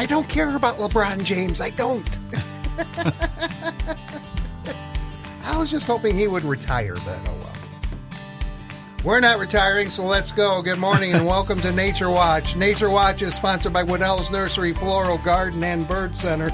I don't care about LeBron James. I don't. I was just hoping he would retire, but oh well. We're not retiring, so let's go. Good morning and welcome to Nature Watch. Nature Watch is sponsored by Waddell's Nursery, Floral Garden, and Bird Center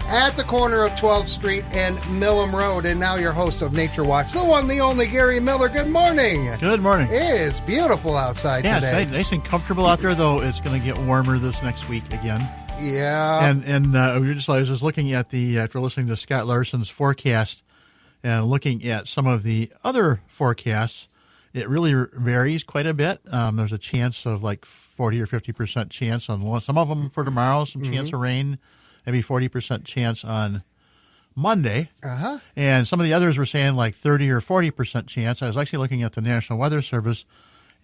at the corner of 12th Street and Millam Road. And now your host of Nature Watch, the one, the only Gary Miller. Good morning. Good morning. It is beautiful outside today. Yeah, it's nice and comfortable out there, though it's going to get warmer this next week again. Yeah. And I was just looking at after listening to Scott Larson's forecast and looking at some of the other forecasts, it really varies quite a bit. There's a chance of like 40 or 50% chance on some of them for tomorrow, some chance of rain, maybe 40% chance on Monday. Uh-huh. And some of the others were saying like 30 or 40% chance. I was actually looking at the National Weather Service,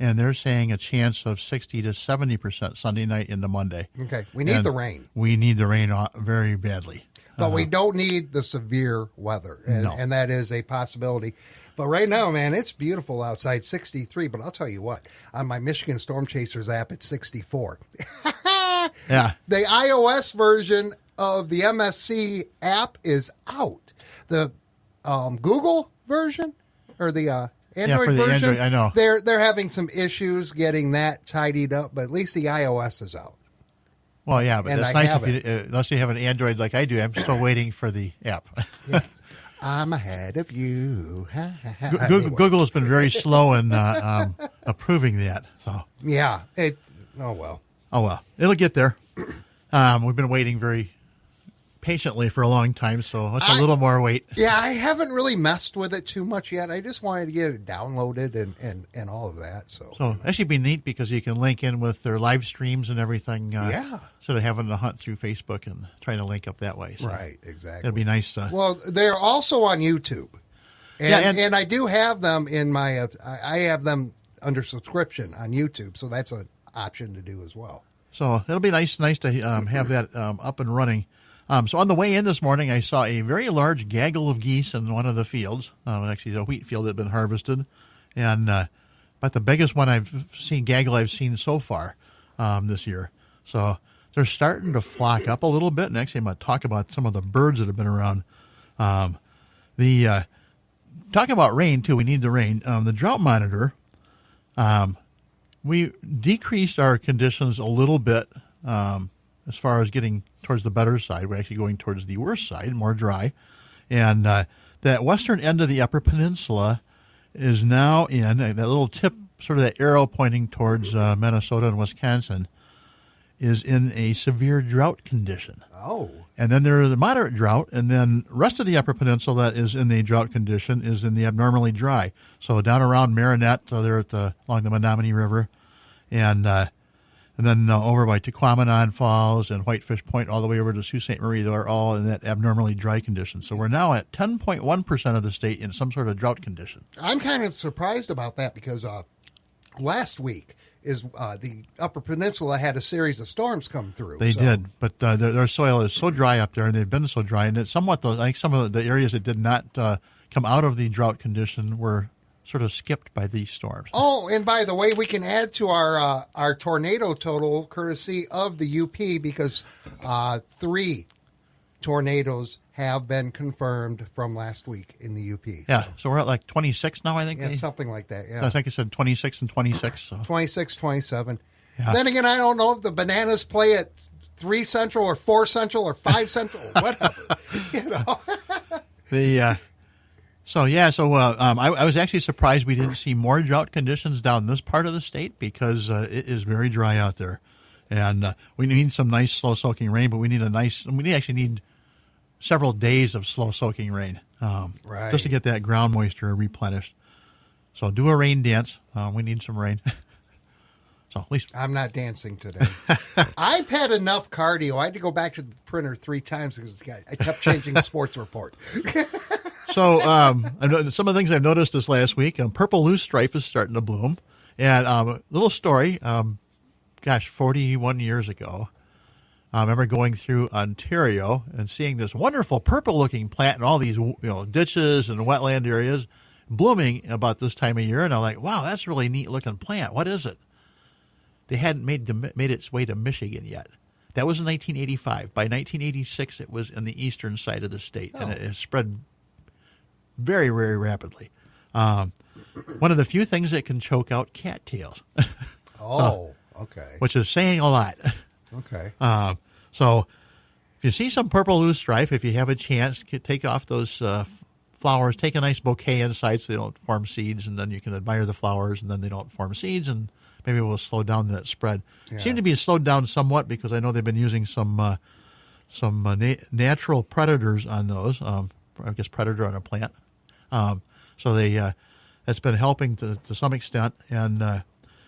and they're saying a chance of 60 to 70% Sunday night into Monday. Okay. We need the rain. We need the rain very badly. But we don't need the severe weather, and that is a possibility. But right now, man, it's beautiful outside, 63. But I'll tell you what, on my Michigan Storm Chasers app, it's 64. Yeah. The iOS version of the MSC app is out. The Google version or the Android for the version, Android, I know. They're having some issues getting that tidied up, but at least the iOS is out. Well, yeah, but And that's I nice have if you, unless you have an Android like I do. I'm still waiting for the app. Yes. I'm ahead of you. Google has been very slow in approving that. So Yeah. Oh, well. It'll get there. We've been waiting very patiently for a long time, so it's a little more wait. Yeah, I haven't really messed with it too much yet. I just wanted to get it downloaded and all of that. So that should be neat because you can link in with their live streams and everything. Yeah. Instead of having to hunt through Facebook and trying to link up that way. So right, exactly. It'd be nice to. Well, they're also on YouTube. And I do have them in my, I have them under subscription on YouTube, so that's an option to do as well. So it'll be nice to have that up and running. So on the way in this morning, I saw a very large gaggle of geese in one of the fields. Actually, a wheat field that had been harvested. And about the biggest one I've seen so far this year. So they're starting to flock up a little bit. And actually, I'm going to talk about some of the birds that have been around. Talking about rain, too, we need the rain. The drought monitor, we decreased our conditions a little bit as far as getting towards the better side. We're actually going towards the worse side, more dry. And that western end of the Upper Peninsula is now in, that little tip, sort of that arrow pointing towards Minnesota and Wisconsin, is in a severe drought condition. Oh. And then there is a moderate drought, and then the rest of the Upper Peninsula that is in the drought condition is in the abnormally dry. So down around Marinette, so they're along the Menominee River, and then over by Tequamanon Falls and Whitefish Point all the way over to Sault Ste. Marie, they're all in that abnormally dry condition. So we're now at 10.1% of the state in some sort of drought condition. I'm kind of surprised about that because last week is the Upper Peninsula had a series of storms come through. They did, but their soil is so dry up there, and they've been so dry, and it's somewhat like some of the areas that did not come out of the drought condition were sort of skipped by these storms. Oh, and by the way, we can add to our tornado total courtesy of the UP because 3 tornadoes have been confirmed from last week in the UP. Yeah, so we're at like 26 now, I think. Yeah, something like that, yeah. I think I said 26 and 26. So. 26, 27. Yeah. Then again, I don't know if the Bananas play at 3 Central or 4 Central or 5 Central or whatever. You know? I was actually surprised we didn't see more drought conditions down this part of the state because it is very dry out there. And we need some nice slow-soaking rain, but we actually need several days of slow-soaking rain just to get that ground moisture replenished. So do a rain dance. We need some rain. So at least I'm not dancing today. I've had enough cardio. I had to go back to the printer 3 times because I kept changing the sports report. So some of the things I've noticed this last week, purple loosestrife is starting to bloom. And little story, 41 years ago, I remember going through Ontario and seeing this wonderful purple-looking plant in all these ditches and wetland areas blooming about this time of year. And I'm like, wow, that's a really neat-looking plant. What is it? They hadn't made its way to Michigan yet. That was in 1985. By 1986, it was in the eastern side of the state, and it spread very, very rapidly. One of the few things that can choke out cattails. Okay. Which is saying a lot. Okay. So if you see some purple loosestrife, if you have a chance, take off those flowers, take a nice bouquet inside so they don't form seeds, and then you can admire the flowers, and then they don't form seeds, and maybe we'll slow down that spread. Yeah. Seem to be slowed down somewhat because I know they've been using some natural predators on those. I guess predator on a plant. So that's been helping to some extent, and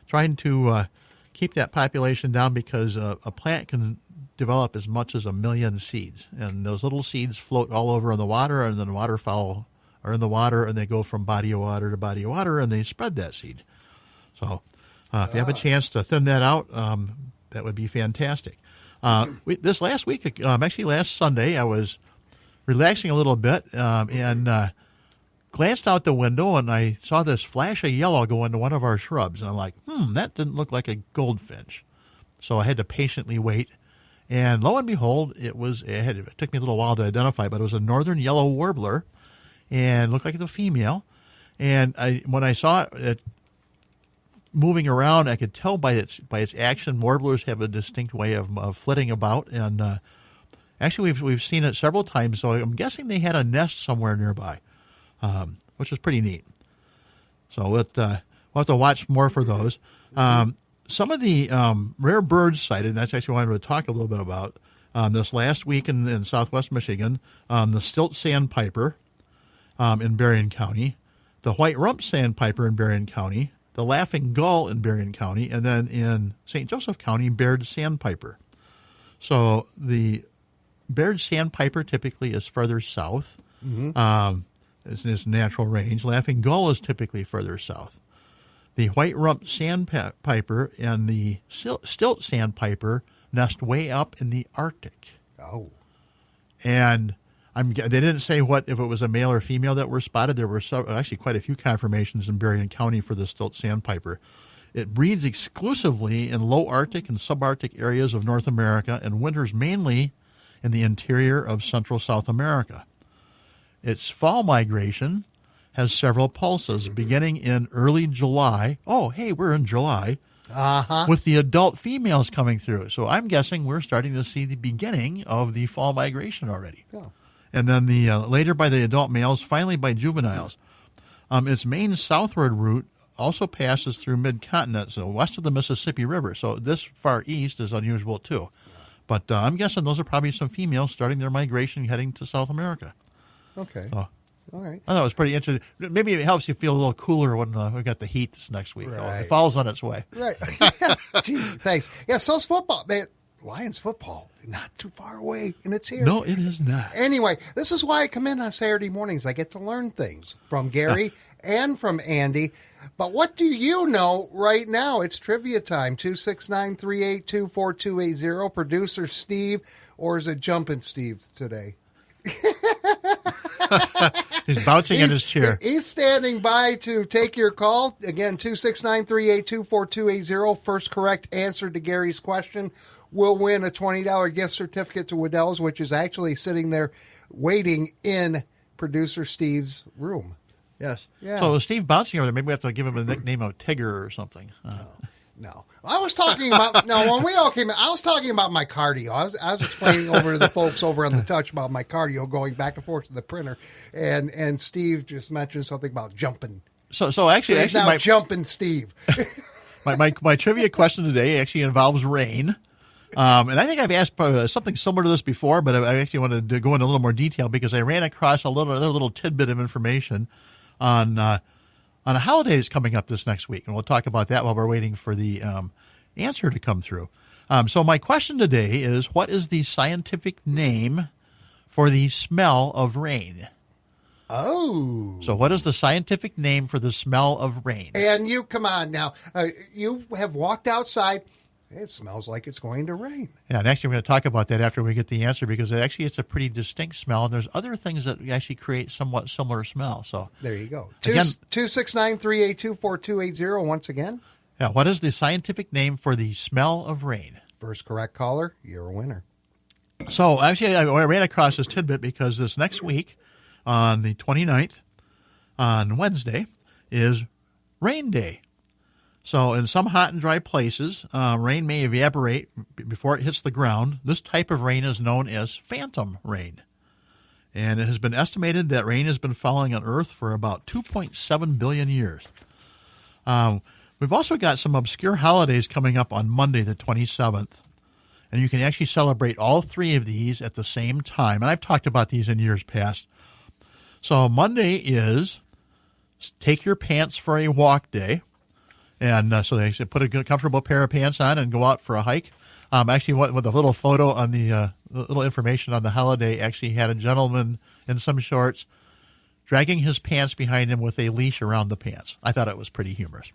trying to keep that population down because a plant can develop as much as 1 million seeds, and those little seeds float all over in the water, and then waterfowl are in the water, and they go from body of water to body of water, and they spread that seed. So if you have a chance to thin that out, that would be fantastic. This last week, actually last Sunday, I was relaxing a little bit and glanced out the window, and I saw this flash of yellow go into one of our shrubs, and I'm like, that didn't look like a goldfinch. So I had to patiently wait, and lo and behold, it took me a little while to identify, but it was a northern yellow warbler, and looked like it was a female. And when I saw it moving around, I could tell by its action, warblers have a distinct way of flitting about, and actually we've seen it several times. So I'm guessing they had a nest somewhere nearby, which was pretty neat. So we'll have to watch more for those. Some of the rare birds sighted, and that's actually what I wanted to talk a little bit about. This last week in southwest Michigan, the stilt sandpiper in Berrien County, the white rump sandpiper in Berrien County, the laughing gull in Berrien County, and then in St. Joseph County, Baird sandpiper. So the Baird sandpiper typically is further south. Mm-hmm. It's in its natural range. Laughing gull is typically further south. The white rump sandpiper and the stilt sandpiper nest way up in the Arctic. Oh. And they didn't say if it was a male or female that were spotted. There were actually quite a few confirmations in Berrien County for the stilt sandpiper. It breeds exclusively in low Arctic and subarctic areas of North America and winters mainly in the interior of Central South America. Its fall migration has several pulses, beginning in early July. Oh, hey, we're in July. With the adult females coming through. So I'm guessing we're starting to see the beginning of the fall migration already. Oh. And then later by the adult males, finally by juveniles. Its main southward route also passes through mid-continent, so west of the Mississippi River. So this far east is unusual too. But I'm guessing those are probably some females starting their migration heading to South America. Okay. So, all right. I thought it was pretty interesting. Maybe it helps you feel a little cooler when we got the heat this next week. Right. It fall's on its way. Right. Gee, thanks. Yeah, so's football. Man, Lions football, not too far away, and it's here. No, it is not. Anyway, this is why I come in on Saturday mornings. I get to learn things from Gary and from Andy. But what do you know right now? It's trivia time. 269-382-4280. Producer Steve, or is it Jumping Steve today? He's bouncing in his chair. He's standing by to take your call. Again, 269-382-4280. First correct answer to Gary's question will win a $20 gift certificate to Waddell's, which is actually sitting there waiting in Producer Steve's room. Yes. Yeah. So Steve bouncing over there, maybe we have to give him a nickname of Tigger or something. No. I was talking about, when we all came in, I was talking about my cardio. I was explaining over to the folks over on the touch about my cardio going back and forth to the printer. And Steve just mentioned something about jumping. So actually, he's now my Jumping Steve. my trivia question today actually involves rain. And I think I've asked something similar to this before, but I actually wanted to go into a little more detail because I ran across another little tidbit of information on a holiday that's coming up this next week, and we'll talk about that while we're waiting for the answer to come through. So my question today is, what is the scientific name for the smell of rain? Oh. So what is the scientific name for the smell of rain? And you, come on now, you have walked outside. It smells like it's going to rain. Yeah, and actually we're going to talk about that after we get the answer because it's a pretty distinct smell, and there's other things that actually create somewhat similar smell. So there you go. Again, 269-382-4280 once again. Yeah, what is the scientific name for the smell of rain? First correct caller, you're a winner. So actually, I ran across this tidbit because this next week, on the 29th, on Wednesday, is rain day. So in some hot and dry places, rain may evaporate before it hits the ground. This type of rain is known as phantom rain. And it has been estimated that rain has been falling on Earth for about 2.7 billion years. We've also got some obscure holidays coming up on Monday, the 27th. And you can actually celebrate all three of these at the same time. And I've talked about these in years past. So Monday is Take Your Pants for a Walk Day. And so they should put a good, comfortable pair of pants on and go out for a hike. Actually, with a little photo on the little information on the holiday, actually had a gentleman in some shorts dragging his pants behind him with a leash around the pants. I thought it was pretty humorous.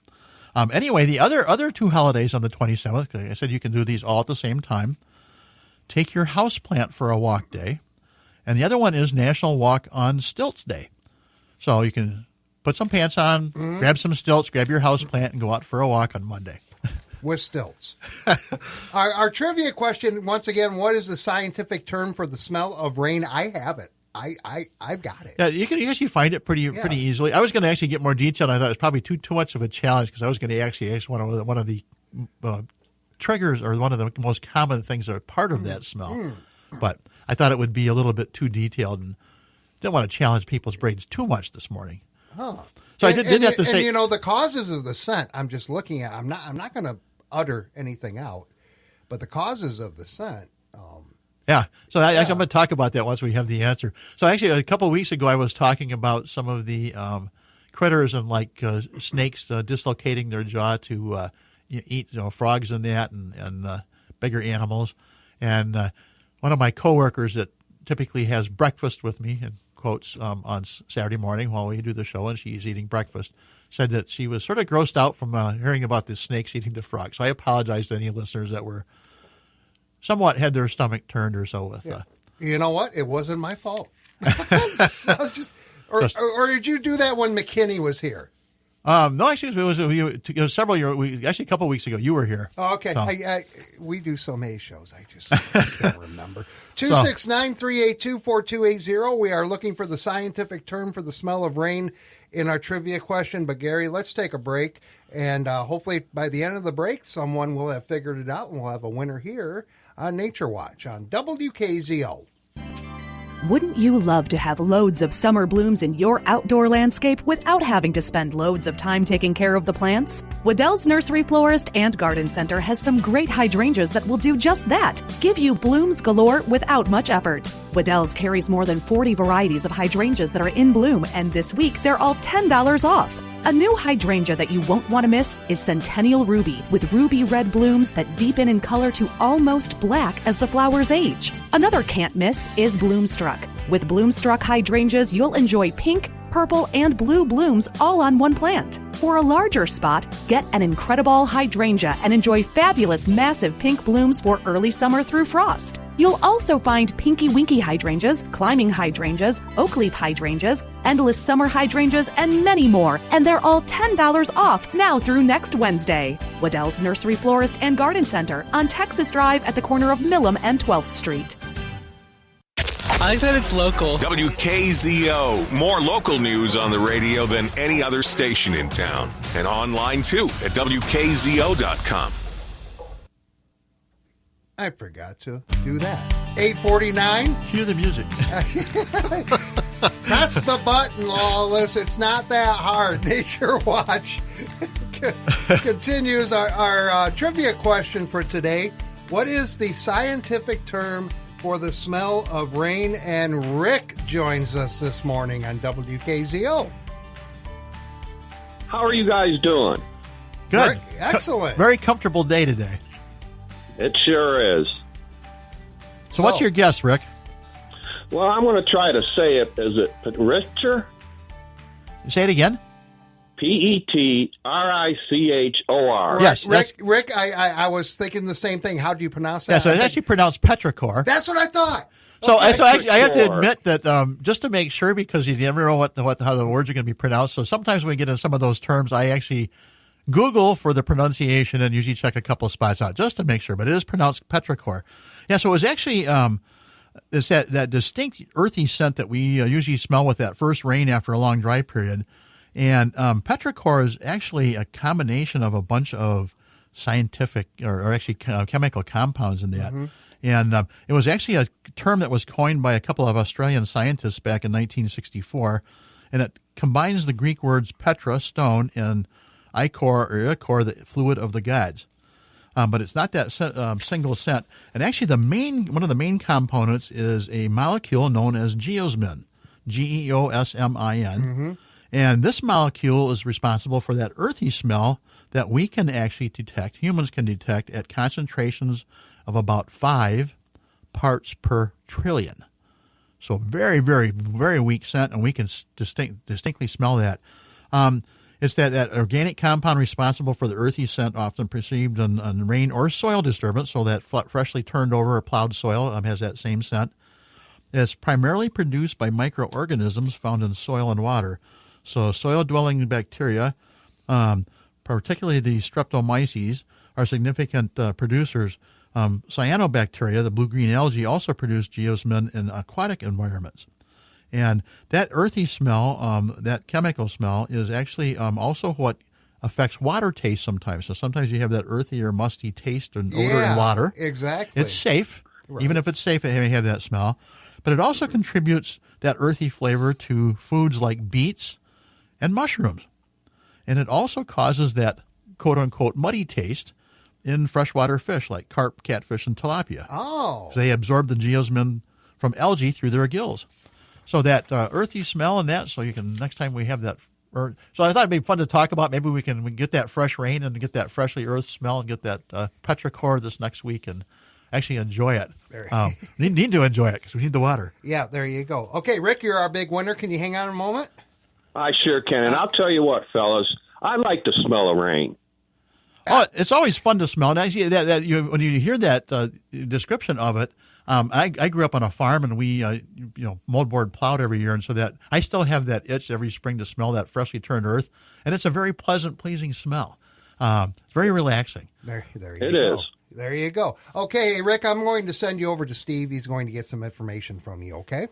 Anyway, the other two holidays on the 27th, like I said, you can do these all at the same time. Take Your Houseplant for a Walk Day. And the other one is National Walk on Stilts Day. So you can put some pants on, grab some stilts, grab your houseplant, and go out for a walk on Monday. With stilts. Our trivia question, once again, what is the scientific term for the smell of rain? I have it. I've got it. Yeah, you can actually find it pretty easily. I was going to actually get more detailed. I thought it was probably too much of a challenge because I was going to actually ask one of the triggers or one of the most common things that are part of that smell. But I thought it would be a little bit too detailed and didn't want to challenge people's brains too much this morning. Huh. So I did have to say, and the causes of the scent. I'm just looking at. I'm not going to utter anything out, but the causes of the scent. Yeah. So I'm going to talk about that once we have the answer. So actually, a couple of weeks ago, I was talking about some of the critters and like snakes dislocating their jaw to eat frogs and that and bigger animals. And one of my coworkers that typically has breakfast with me, in quotes, on Saturday morning while we do the show, and she's eating breakfast, said that she was sort of grossed out from hearing about the snakes eating the frogs. So I apologize to any listeners that were somewhat had their stomach turned or so with. You know what? It wasn't my fault. Or did you do that when McKinney was here? No, actually, it was several years. Actually, a couple of weeks ago, you were here. Oh, okay. So. We do so many shows. I can't remember. 269-382-4280. We are looking for the scientific term for the smell of rain in our trivia question. But, Gary, let's take a break. And hopefully by the end of the break, someone will have figured it out and we'll have a winner here on Nature Watch on WKZO. Wouldn't you love to have loads of summer blooms in your outdoor landscape without having to spend loads of time taking care of the plants? Waddell's Nursery Florist and Garden Center has some great hydrangeas that will do just that. Give you blooms galore without much effort. Waddell's carries more than 40 varieties of hydrangeas that are in bloom, and this week they're all $10 off. A new hydrangea that you won't want to miss is Centennial Ruby, with ruby red blooms that deepen in color to almost black as the flowers age. Another can't miss is Bloomstruck. With Bloomstruck hydrangeas, you'll enjoy pink, purple, and blue blooms all on one plant. For a larger spot, get an Incredible hydrangea and enjoy fabulous massive pink blooms for early summer through frost. You'll also find Pinky Winky hydrangeas, climbing hydrangeas, oak leaf hydrangeas, endless summer hydrangeas, and many more. And they're all $10 off now through next Wednesday. Waddell's Nursery Florist and Garden Center on Texas Drive at the corner of Millam and 12th Street. I like that it's local. WKZO. More local news on the radio than any other station in town. And online, too, at WKZO.com. I forgot to do that. 8:49. Cue the music. Press the button, Lawless. It's not that hard. Nature Watch continues our trivia question for today. What is the scientific term for the smell of rain? And Rick joins us this morning on WKZO. How are you guys doing? Good. Excellent. Very comfortable day today. It sure is. So what's your guess, Rick? Well, I'm going to try to say it. Is it Petrichor? Say it again. Petrichor. Yes, Rick. I was thinking the same thing. How do you pronounce that? Yeah, so it's actually pronounced petrichor. That's what I thought. So actually, I have to admit that just to make sure, because you never know how the words are going to be pronounced. So sometimes when we get into some of those terms, I actually Google for the pronunciation and usually check a couple of spots out just to make sure, but it is pronounced petrichor. Yeah, so it was actually it's that distinct earthy scent that we usually smell with that first rain after a long dry period. And petrichor is actually a combination of a bunch of scientific or actually chemical compounds in that. And it was actually a term that was coined by a couple of Australian scientists back in 1964, and it combines the Greek words petra, stone, and ichor or ichor, the fluid of the gods. But it's not that single scent. And actually, one of the main components is a molecule known as geosmin, Geosmin. And this molecule is responsible for that earthy smell that we can actually detect, humans can detect, at concentrations of about 5 parts per trillion. So very, very, very weak scent, and we can distinctly smell that. It's that organic compound responsible for the earthy scent, often perceived on rain or soil disturbance, so that freshly turned over or plowed soil has that same scent. It's primarily produced by microorganisms found in soil and water. So soil-dwelling bacteria, particularly the streptomyces, are significant producers. Cyanobacteria, the blue-green algae, also produce geosmin in aquatic environments. And that earthy smell, that chemical smell, is actually also what affects water taste sometimes. So sometimes you have that earthy or musty taste and odor in water. Exactly. It's safe. Right. Even if it's safe, it may have that smell. But it also contributes that earthy flavor to foods like beets and mushrooms. And it also causes that quote-unquote muddy taste in freshwater fish like carp, catfish, and tilapia. Oh. So they absorb the geosmin from algae through their gills. So that earthy smell and that, so you can, next time we have that. So I thought it'd be fun to talk about. Maybe we can get that fresh rain and get that freshly earthed smell and get that petrichor this next week and actually enjoy it. Need to enjoy it because we need the water. Yeah, there you go. Okay, Rick, you're our big winner. Can you hang on a moment? I sure can. And I'll tell you what, fellas, I like the smell of rain. Oh, it's always fun to smell. And actually, when you hear that description of it, I grew up on a farm, and we moldboard plowed every year, and so that I still have that itch every spring to smell that freshly turned earth, and it's a very pleasant, pleasing smell. It's very relaxing. There you go. It is. There you go. Okay, Rick, I'm going to send you over to Steve. He's going to get some information from you, okay?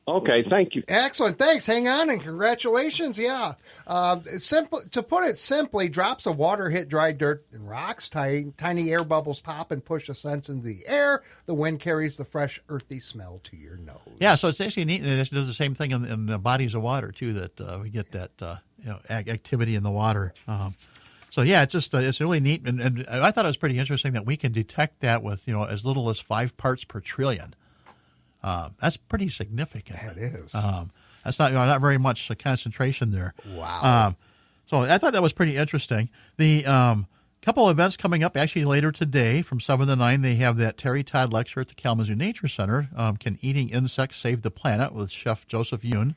Okay, thank you. Excellent. Thanks. Hang on, and congratulations. Yeah. To put it simply, drops of water hit dry dirt and rocks. Tiny air bubbles pop and push a scent into the air. The wind carries the fresh, earthy smell to your nose. Yeah, so it's actually neat. It does the same thing in the bodies of water, too, that we get that activity in the water. So, yeah, it's really neat. And I thought it was pretty interesting that we can detect that with, as little as 5 parts per trillion. That's pretty significant. That is. That's not very much concentration there. Wow. So I thought that was pretty interesting. The couple of events coming up actually later today from 7 to 9, they have that Terry Todd lecture at the Kalamazoo Nature Center, Can Eating Insects Save the Planet, with Chef Joseph Yoon.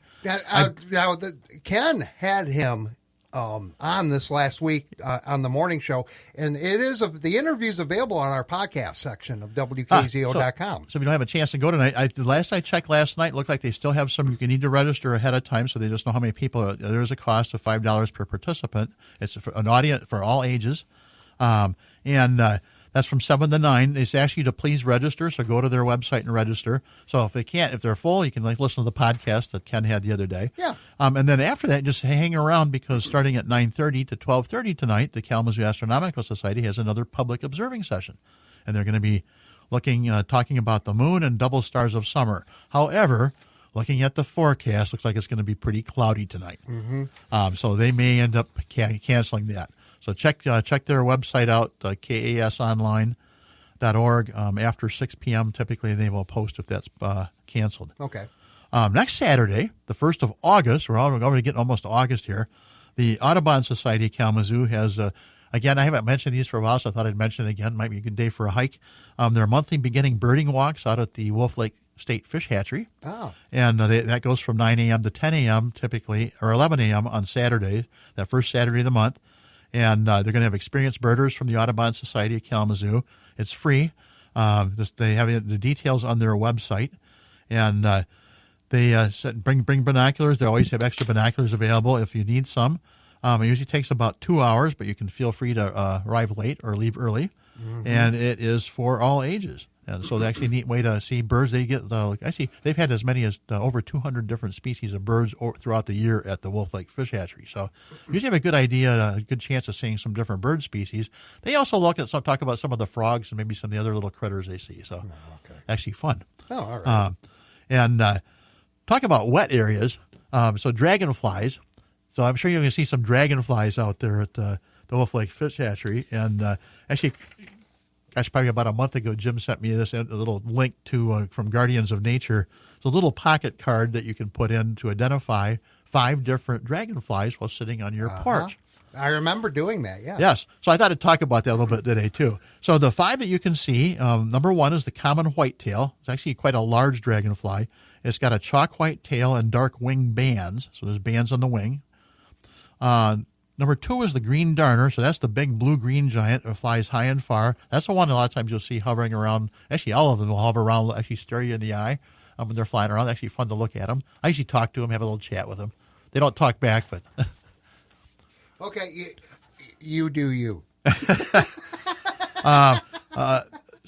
Ken had him on this last week on the morning show, and the interview's available on our podcast section of WKZO.com. So if you don't have a chance to go tonight, the last I checked last night, it looked like they still have some. You need to register ahead of time, so they just know how many people. There is a cost of $5 per participant. It's for an audience for all ages, and that's from 7 to 9. They ask you to please register, so go to their website and register. So if they're full, you can listen to the podcast that Ken had the other day. Yeah. And then after that, just hang around, because starting at 9:30 to 12:30 tonight, the Kalamazoo Astronomical Society has another public observing session, and they're going to be talking about the moon and double stars of summer. However, looking at the forecast, looks like it's going to be pretty cloudy tonight. Mm-hmm. So they may end up canceling that. So check their website out, kasonline.org. After 6 p.m., typically they will post if that's canceled. Okay. Next Saturday, the 1st of August, we're already getting almost to August here, the Audubon Society Kalamazoo has, again, I haven't mentioned these for a while, so I thought I'd mention it again. Might be a good day for a hike. Their monthly beginning birding walks out at the Wolf Lake State Fish Hatchery. Oh. And that goes from 9 a.m. to 10 a.m. typically, or 11 a.m. on Saturday, that first Saturday of the month. And they're going to have experienced birders from the Audubon Society of Kalamazoo. It's free. They have the details on their website. And they bring binoculars. They always have extra binoculars available if you need some. It usually takes about 2 hours, but you can feel free to arrive late or leave early. And it is for all ages. And so that's actually a neat way to see birds. They get actually they've had as many as over 200 different species of birds throughout the year at the Wolf Lake Fish Hatchery. So you usually have a good idea, a good chance of seeing some different bird species. They also talk about some of the frogs and maybe some of the other little critters they see. So actually fun. Oh, all right. And talk about wet areas. So dragonflies. So I'm sure you're going to see some dragonflies out there at the Wolf Lake Fish Hatchery. And actually, gosh, probably about a month ago, Jim sent me a little link to from Guardians of Nature. It's a little pocket card that you can put in to identify 5 different dragonflies while sitting on your porch. I remember doing that, yeah. Yes. So I thought I'd talk about that a little bit today, too. So the 5 that you can see, number 1 is the common whitetail. It's actually quite a large dragonfly. It's got a chalk white tail and dark wing bands. So there's bands on the wing. Number 2 is the green darner. So that's the big blue-green giant. It flies high and far. That's the one a lot of times you'll see hovering around. Actually, all of them will hover around, actually stare you in the eye when they're flying around. It's actually fun to look at them. I usually talk to them, have a little chat with them. They don't talk back, but... Okay, you do you. So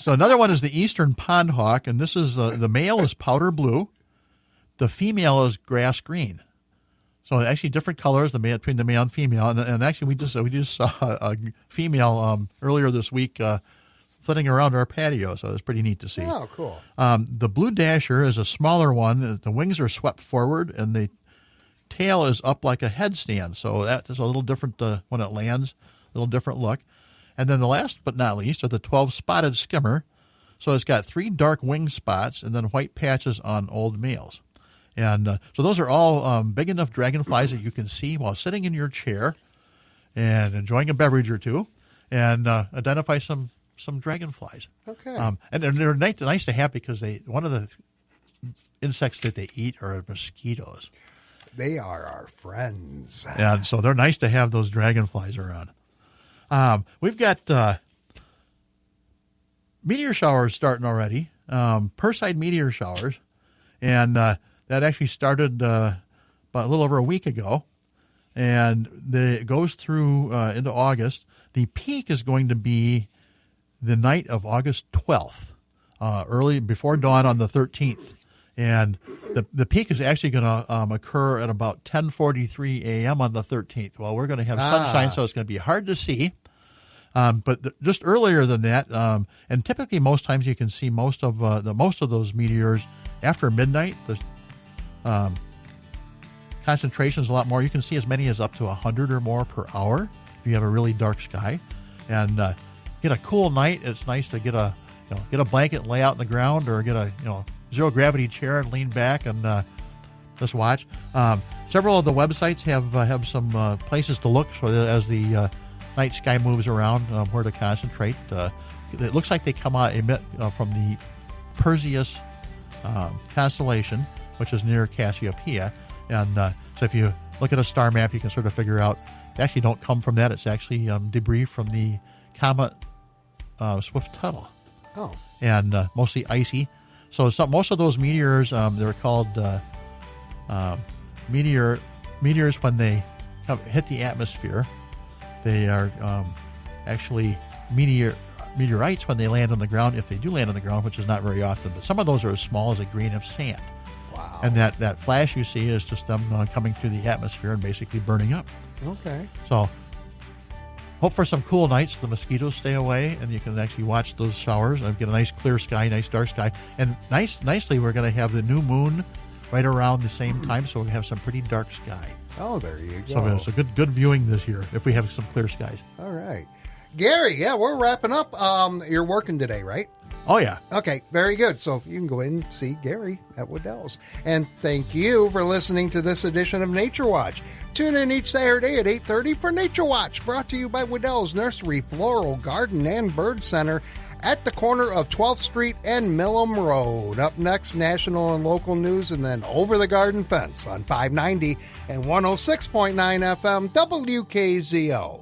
another one is the eastern pond hawk, and this is the male is powder blue. The female is grass green. So actually different colors between the male and female. And actually we just saw a female earlier this week flitting around our patio, so it's pretty neat to see. Oh, cool. The blue dasher is a smaller one. The wings are swept forward, and the tail is up like a headstand. So that is a little different when it lands, a little different look. And then the last but not least are the 12-spotted skimmer. So it's got 3 dark wing spots and then white patches on old males. And so those are all big enough dragonflies that you can see while sitting in your chair and enjoying a beverage or two and identify some dragonflies. Okay. And they're nice to have because one of the insects that they eat are mosquitoes. They are our friends. And so they're nice to have those dragonflies around. We've got meteor showers starting already, Perside meteor showers, and that actually started about a little over a week ago, and it goes through into August. The peak is going to be the night of August 12th, early before dawn on the 13th. And the peak is actually going to occur at about 10:43 a.m. on the 13th. Well, we're going to have sunshine, so it's going to be hard to see. But just earlier than that, and typically most times you can see most of those meteors after midnight. The concentration is a lot more. You can see as many as up to 100 or more per hour if you have a really dark sky. And get a cool night. It's nice to get a blanket and lay out in the ground, or get a zero gravity chair and lean back and just watch. Several of the websites have some places to look as the night sky moves around, where to concentrate. It looks like they emit from the Perseus constellation, which is near Cassiopeia. And so if you look at a star map, you can sort of figure out they actually don't come from that. It's actually debris from the comet Swift-Tuttle. Oh. And mostly icy. So most of those meteors, they're called meteors when they hit the atmosphere. They are actually meteorites when they land on the ground, if they do land on the ground, which is not very often. But some of those are as small as a grain of sand. Wow. And that flash you see is just them coming through the atmosphere and basically burning up. Okay. So hope for some cool nights. The mosquitoes stay away, and you can actually watch those showers and get a nice clear sky, nice dark sky. And nicely, we're going to have the new moon right around the same time, so we have some pretty dark sky. Oh, there you go. So good viewing this year if we have some clear skies. All right. Gary, yeah, we're wrapping up. You're working today, right? Oh, yeah. Okay, very good. So you can go in and see Gary at Waddell's. And thank you for listening to this edition of Nature Watch. Tune in each Saturday at 8:30 for Nature Watch, brought to you by Waddell's Nursery, Floral, Garden, and Bird Center at the corner of 12th Street and Millam Road. Up next, national and local news, and then Over the Garden Fence on 590 and 106.9 FM WKZO.